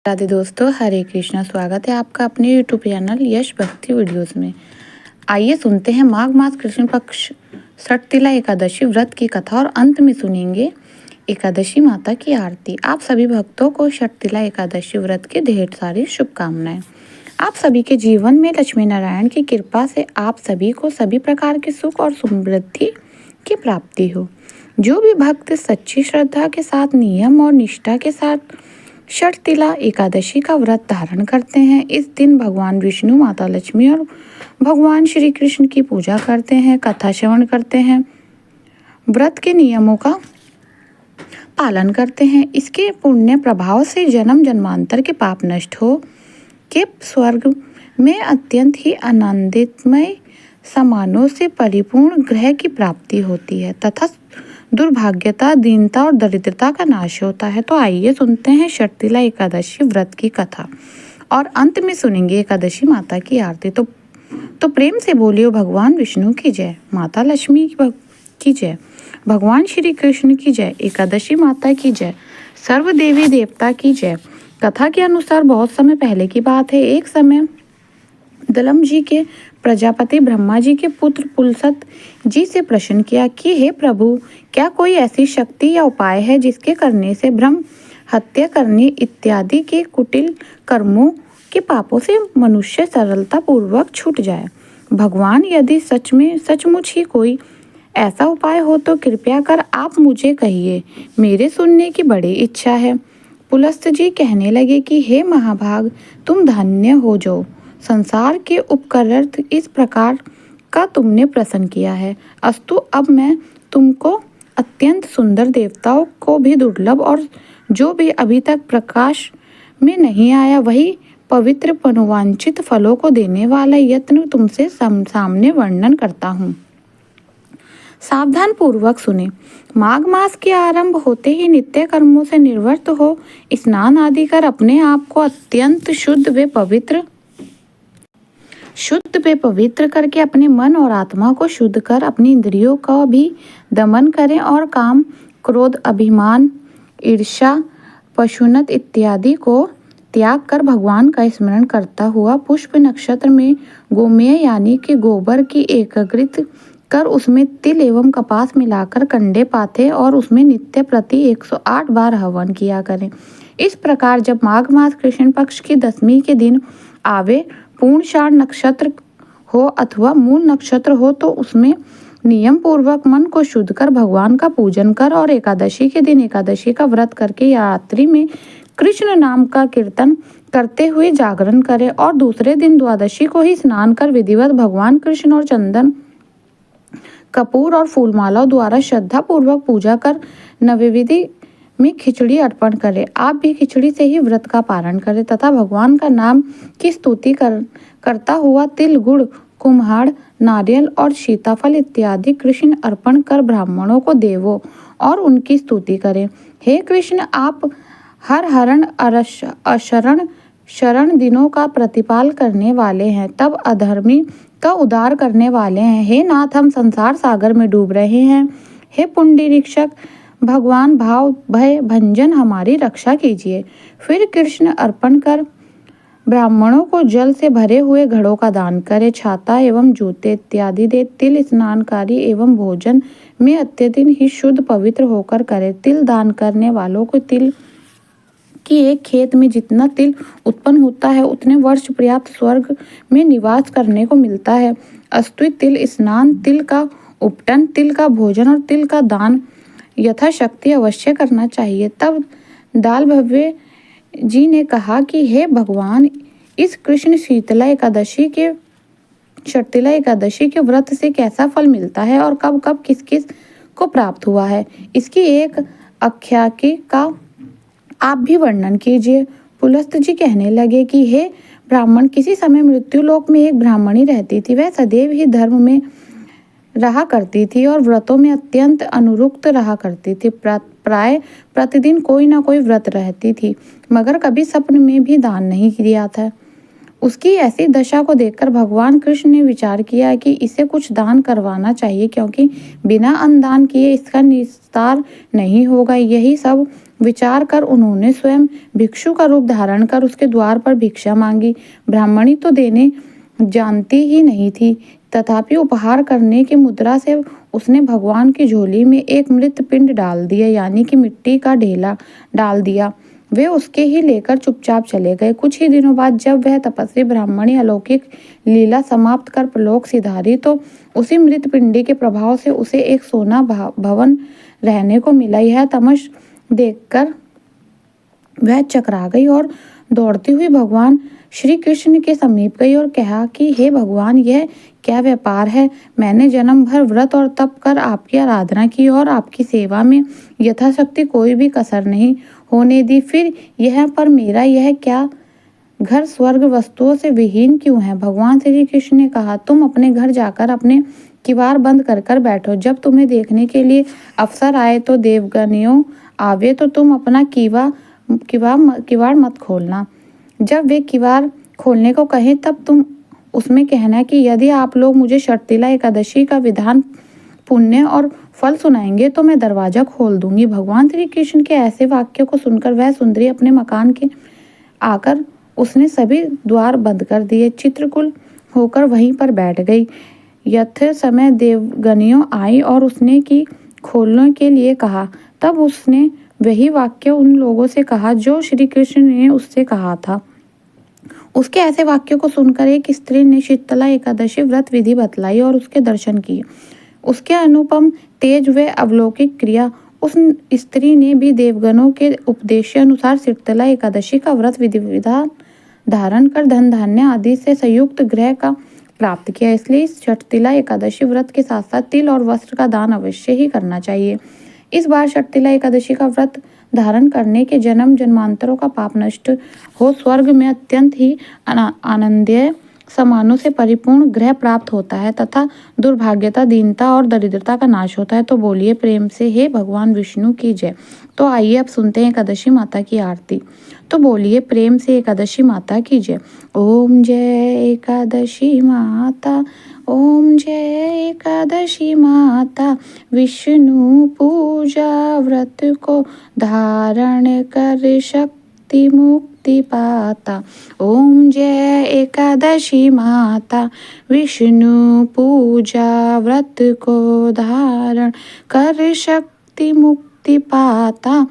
राधे दोस्तों, हरे कृष्णा। स्वागत है आपका अपने यूट्यूब चैनल यश भक्ति वीडियोस में। आइए सुनते हैं माघ मास कृष्ण पक्ष षटतिला एकादशी व्रत की कथा और अंत में सुनेंगे एकादशी माता की आरती। आप सभी भक्तों को षटतिला एकादशी व्रत की ढेर सारी शुभकामनाएं। आप सभी के जीवन में लक्ष्मी नारायण की कृपा से आप सभी को सभी प्रकार के सुख और समृद्धि की प्राप्ति हो। जो भी भक्त सच्ची श्रद्धा के साथ नियम और निष्ठा के साथ षटतिला एकादशी का व्रत धारण करते हैं, इस दिन भगवान विष्णु, माता लक्ष्मी और भगवान श्री कृष्ण की पूजा करते हैं, कथा श्रवण करते हैं, व्रत के नियमों का पालन करते हैं। इसके पुण्य प्रभाव से जन्म जन्मांतर के पाप नष्ट हो के स्वर्ग में अत्यंत ही आनंदितमय समानों से परिपूर्ण ग्रह की प्राप्ति होती है तथा दुर्भाग्यता, दीनता और दरिद्रता का नाश होता है। तो आइए सुनते हैं षटतिला एकादशी व्रत की कथा और अंत में सुनेंगे एकादशी माता की आरती। तो प्रेम से बोलियो भगवान विष्णु की जय, माता लक्ष्मी की जय, भगवान श्री कृष्ण की जय, एकादशी माता की जय, सर्व देवी देवता की जय। कथा के अनुसार बहुत समय पहले की बात है। एक समय दलम जी के प्रजापति ब्रह्मा जी के पुत्र पुलसत जी से प्रश्न किया कि हे प्रभु, क्या कोई ऐसी शक्ति या उपाय है जिसके करने से ब्रह्म हत्या करने इत्यादि के कुटिल कर्मों के पापों से मनुष्य सरलता पूर्वक छूट जाए। भगवान, यदि सचमुच ही कोई ऐसा उपाय हो तो कृपया कर आप मुझे कहिए, मेरे सुनने की बड़ी इच्छा है। पुलस्त जी कहने लगे कि हे महाभाग, तुम धन्य हो जो संसार के उपकरार्थ इस प्रकार का तुमने प्रश्न किया है। अस्तु, अब मैं तुमको अत्यंत सुंदर देवताओं को भी दुर्लभ और जो भी अभी तक प्रकाश में नहीं आया वही पवित्र मनोवांछित फलों को देने वाला यत्न तुमसे सामने वर्णन करता हूँ। सावधान पूर्वक सुने। माघ मास के आरंभ होते ही नित्य कर्मों से निवृत्त हो स्नान आदि कर अपने आप को अत्यंत शुद्ध व पवित्र करके अपने मन और आत्मा को शुद्ध कर अपनी इंद्रियों का भी दमन करें और काम, क्रोध, अभिमान, ईर्ष्या, पशुनत इत्यादि को त्याग कर भगवान का स्मरण करता हुआ पुष्प नक्षत्र में गोमेय यानी कि गोबर की एकत्रित कर उसमें तिल एवं कपास मिलाकर कंडे पाथे और उसमें नित्य प्रति 108 बार हवन किया करें। इस प्रकार जब माघ मास कृष्ण पक्ष की दशमी के दिन आवे, पूर्णषाढ़ नक्षत्र हो अथवा मूल नक्षत्र हो तो उसमें नियम पूर्वक मन को शुद्ध कर भगवान का पूजन कर और एकादशी के दिन एकादशी का व्रत करके रात्रि में कृष्ण नाम का कीर्तन करते हुए जागरण करे और दूसरे दिन द्वादशी को ही स्नान कर विधिवत भगवान कृष्ण और चंदन, कपूर और फूलमालाओं द्वारा श्रद्धा पूर्वक पूजा कर नैवेद्य में खिचड़ी अर्पण करें। आप भी खिचड़ी से ही व्रत का पारण करें तथा भगवान का नाम की स्तुति करता हुआ तिल, गुड़, कुम्हाड़, नारियल और सीताफल इत्यादि कृष्ण अर्पण कर ब्राह्मणों को देवो और उनकी स्तुति करें। हे कृष्ण, आप हर हरण शरण दिनों का प्रतिपाल करने वाले हैं, तब अधर्मी का उद्धार करने वाले हैं। हे नाथ, हम संसार सागर में डूब रहे हैं। हे पुंडरीक्षक भगवान, भाव भय भंजन हमारी रक्षा कीजिए। फिर कृष्ण अर्पण कर ब्राह्मणों को जल से भरे हुए घड़ों का दान करे, छाता एवं जूते इत्यादि दे। तिल स्नानकारी एवं भोजन में अत्यधिक ही शुद्ध पवित्र होकर करे। तिल दान करने वालों को तिल कि एक खेत में जितना तिल उत्पन्न होता है उतने वर्ष पर्याप्त स्वर्ग में निवास करने को मिलता है। अस्तु, तिल स्नान, तिल का उपटन, तिल का भोजन और तिल का दान यथाशक्ति अवश्य करना चाहिए। तब दाल भव्य जी ने कहा कि हे भगवान, इस कृष्ण षटतिला एकादशी के व्रत से कैसा फल मिलता है और कब कब किस किस को प्राप्त हुआ है, इसकी एक आख्यायिकी का आप भी वर्णन कीजिए। पुलस्त जी कहने लगे कि हे ब्राह्मण, किसी समय मृत्यु लोक में एक ब्राह्मणी रहती थी। वह सदैव ही धर्म में रहा करती थी और व्रतों में अत्यंत अनुरुक्त रहा करती थी। प्राय प्रतिदिन कोई ना कोई व्रत रहती थी, मगर कभी स्वप्न में भी दान नहीं किया था। उसकी ऐसी दशा को देखकर भगवान कृष्ण ने विचार किया कि इसे कुछ दान करवाना चाहिए, क्योंकि बिना अन्नदान किए इसका निस्तार नहीं होगा। यही सब विचार कर उन्होंने स्वयं भिक्षु का रूप धारण कर उसके द्वार पर भिक्षा मांगी। ब्राह्मणी तो देने जानती ही नहीं थी, तथापि उपहार करने की मुद्रा से उसने भगवान की झोली में एक मृत पिंड डाल दिया, यानी कि मिट्टी का ढेला डाल दिया। वे उसके ही लेकर चुपचाप चले गए। कुछ ही दिनों बाद जब वह तपस्वी ब्राह्मणी अलौकिक लीला समाप्त कर प्रलोक सिधारी तो उसी मृत पिंडी के प्रभाव से उसे एक सोना भवन रहने को मिला। यह तमस देखकर वह चकरा गई और दौड़ती हुई भगवान श्री कृष्ण के समीप गई और कहा कि हे भगवान, यह क्या व्यापार है। मैंने जन्म भर व्रत और तप कर आपकी आराधना की और आपकी सेवा में यथाशक्ति कोई भी कसर नहीं होने दी, फिर यह पर मेरा यह क्या घर स्वर्ग वस्तुओं से विहीन क्यों है। भगवान श्री कृष्ण ने कहा, तुम अपने घर जाकर अपने किवाड़ बंद कर बैठो। जब तुम्हें देखने के लिए अवसर आए तो देवगणियों आवे तो तुम अपना किवाड़ मत खोलना। जब वे किवाड़ खोलने को कहें तब तुम उसमें कहना कि यदि आप लोग मुझे षटतिला एकादशी का विधान, पुण्य और फल सुनाएंगे तो मैं दरवाजा खोल दूंगी। भगवान श्री कृष्ण के ऐसे वाक्यों को सुनकर वह सुंदरी अपने मकान के आकर उसने सभी द्वार बंद कर दिए, चित्रकुल होकर वहीं पर बैठ गई। यथ समय देवगणियों आई और उसने की खोलने के लिए कहा। तब उसने वही वाक्य उन लोगों से कहा जो श्री कृष्ण ने उससे कहा था। उसके ऐसे वाक्यों को सुनकर एक स्त्री ने शीतला एकादशी व्रत विधि बतलाई और उसके दर्शन किए। उसके अनुपम तेज व अवलौकिक क्रिया उस स्त्री ने भी देवगणों के उपदेश अनुसार शीतला एकादशी का व्रत विधि विधान धारण कर धन धान्य आदि से संयुक्त ग्रह का प्राप्त किया। इसलिए इस षटतिला एकादशी व्रत के साथ साथ तिल और वस्त्र का दान अवश्य ही करना चाहिए। इस बार षटतिला एकादशी का व्रत धारण करने के जन्म जन्मांतरों का पाप नष्ट हो स्वर्ग में अत्यंत ही आनंदीय समानों से परिपूर्ण ग्रह प्राप्त होता है तथा दुर्भाग्यता, दीनता और दरिद्रता का नाश होता है। तो बोलिए प्रेम से हे भगवान विष्णु की जय। तो आइए अब सुनते हैं एकादशी माता की आरती। तो बोलिए प्रेम से एकादशी माता की जय। ओम जय एकादशी माता, ओम जय एकादशी माता, विष्णु पूजा व्रत को धारण कर शक्ति मुक्ति पाता। ओम जय एकादशी माता, विष्णु पूजा व्रत को धारण कर शक्ति मुक्ति पाता।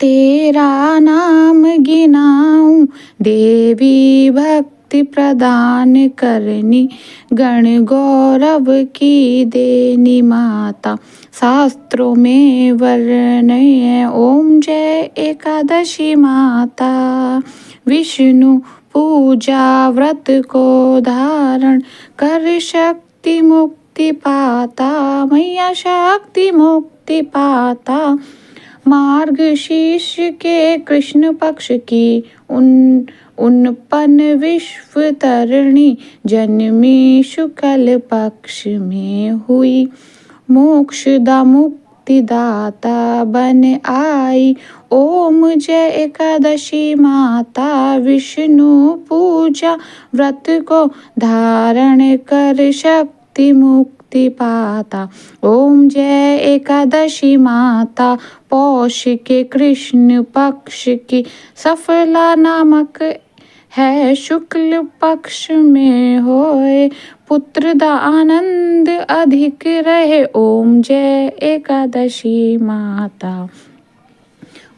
तेरा नाम गिनाऊं देवी भक्ति प्रदान करनी, गण गौरव की देनी माता। शास्त्रों में वर्णन है ओम जय एकादशी माता, विष्णु पूजा व्रत को धारण कर शक्ति मुक्ति पाता। मैया शक्ति मुक्ति पाता। मार्गशीर्ष के कृष्ण पक्ष की उनपन विश्व तरणी जन्मी शुक्ल पक्ष में हुई, मोक्षदा मुक्ति दाता बन आई। ओम जय एकादशी माता, विष्णु पूजा व्रत को धारण कर शक्ति मुक्ति पाता। ओम जय एकादशी माता, पौष के कृष्ण पक्ष की सफला नामक है, शुक्ल पक्ष में होए पुत्र दा आनंद अधिक रहे। ओम जय एकादशी माता।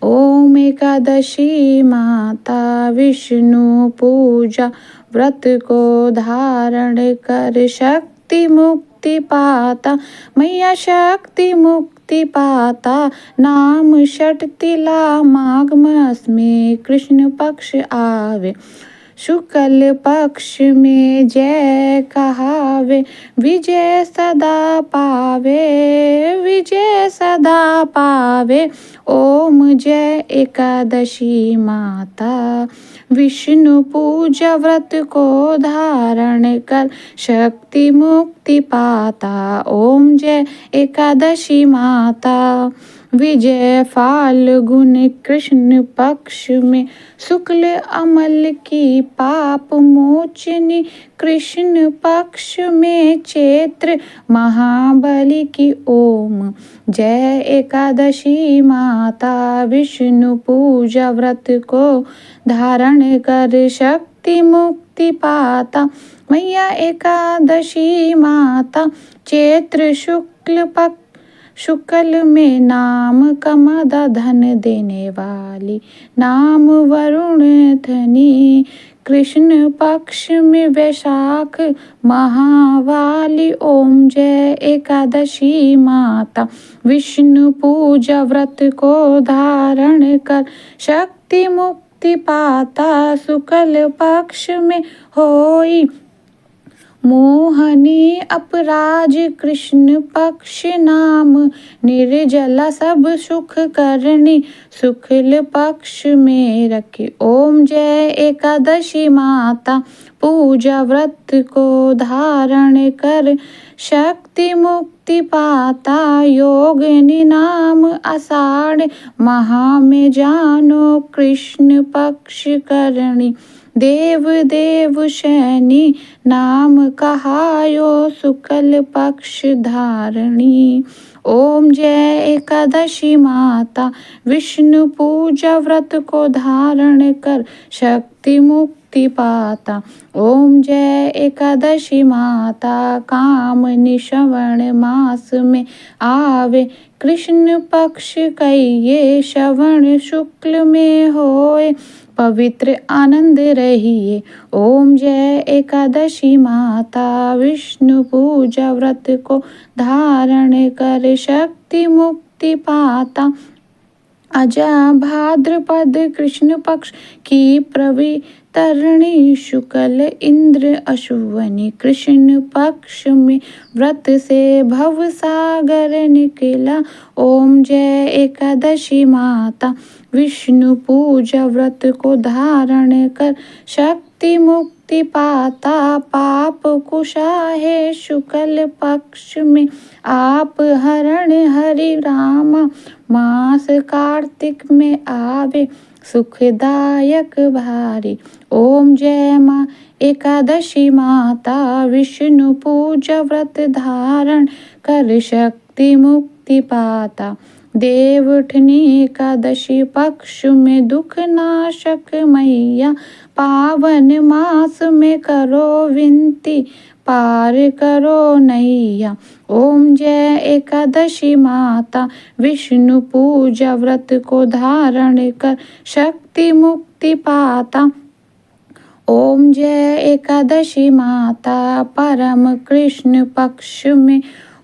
ओम एकादशी माता, विष्णु पूजा व्रत को धारण कर शक्ति मुक्ति पाता। मैया शक्ति मुक्ति पाता। नाम षटतिला माघ मास में कृष्ण पक्ष आवे, शुक्ल पक्ष में जय कहावे। विजय सदा पावे, विजय सदा पावे। ओम जय एकादशी माता, विष्णु पूजा व्रत को धारण कर शक्ति मुक्ति पाता। ओम जय एकादशी माता, विजय फाल्गुन कृष्ण पक्ष में शुक्ल अमल की पाप मोचनी, कृष्ण पक्ष में चैत्र महाबली की। ओम जय एकादशी माता विष्णु पूजा व्रत को धारण कर शक्ति मुक्ति पाता। मैया एकादशी माता चैत्र शुक्ल में नाम कमदा धन देने वाली, नाम वरुण धनी, कृष्ण पक्ष में वैशाख महावाली। ओम जय एकादशी माता विष्णु पूजा व्रत को धारण कर शक्ति मुक्ति पाता। शुक्ल पक्ष में होई मोहनी अपराज, कृष्ण पक्ष नाम निर्जला सब सुख करनी, शुक्ल पक्ष में रखी। ओम जय एकादशी माता पूजा व्रत को धारण कर शक्ति मुक्ति पाता। योगिनी नाम आषाढ़ महा में जानो, कृष्ण पक्ष करणी, देव देव शनि नाम कहायो, शुक्ल पक्ष धारणी। ओम जय एकादशी माता विष्णु पूजा व्रत को धारण कर शक्ति मुक्ति पाता। ओम जय एकादशी माता कामनी श्रवण मास में आवे, कृष्ण पक्ष कहिए श्रवण शुक्ल में होए, पवित्र आनंद रहिए। ओम जय एकादशी माता विष्णु पूजा व्रत को धारण कर शक्ति मुक्ति पाता। अजा भाद्रपद कृष्ण पक्ष की प्रवितरणी, शुक्ल इंद्र अश्वनी, कृष्ण पक्ष में व्रत से भव सागर निकला। ओम जय एकादशी माता विष्णु पूजा व्रत को धारण कर शक्ति मुक्ति पाता। पाप कुशाहे शुक्ल पक्ष में आप हरण हरि रामा, मास कार्तिक में आवे सुखदायक भारी। ओम जय माँ एकादशी माता विष्णु पूजा व्रत धारण कर शक्ति मुक्ति पाता। देवउठनी एकादशी पक्ष में दुख नाशक मैया, पावन मास में करो विनती पार करो नैया। ओम जय एकादशी माता विष्णु पूजा व्रत को धारण कर शक्ति मुक्ति पाता। ओम जय एकादशी माता परम कृष्ण पक्ष में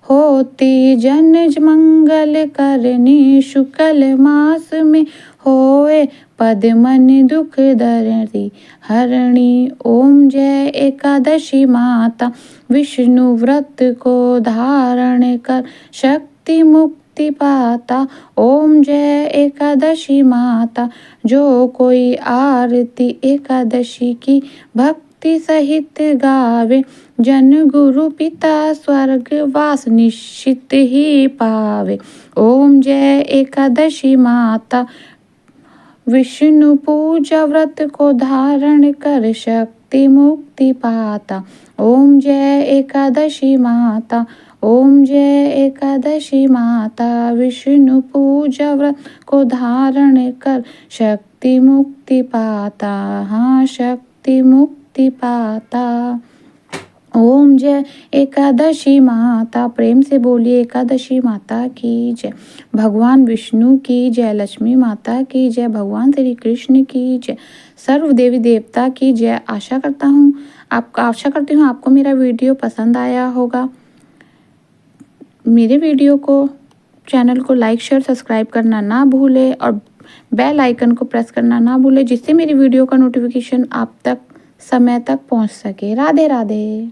होती जन मंगल करनी, शुक्ल मास में होए पद्मनि दुख दरती हरणी। ओम जय एकादशी माता विष्णु व्रत को धारण कर शक्ति मुक्ति पाता। ओम जय एकादशी माता जो कोई आरती एकादशी की भक्ति सहित गावे, जन गुरु पिता स्वर्ग वास निश्चित ही पावे। ओम जय एकादशी माता विष्णु पूजा व्रत को धारण कर शक्ति मुक्ति पाता। ओम जय एकादशी माता, ओम जय एकादशी माता विष्णु पूजा व्रत को धारण कर शक्ति मुक्ति पाता। हाँ, शक्ति मुक्ति पाता। ओम जय एकादशी माता, प्रेम से बोलिए एकादशी माता की जय। भगवान विष्णु की जय, लक्ष्मी माता की जय, भगवान श्री कृष्ण की जय, सर्व देवी देवता की जय। आशा करती हूँ आपको मेरा वीडियो पसंद आया होगा। मेरे वीडियो को चैनल को लाइक शेयर सब्सक्राइब करना ना भूले और बेल आइकन को प्रेस करना ना भूले, जिससे मेरी वीडियो का नोटिफिकेशन आप तक समय तक पहुँच सके। राधे राधे।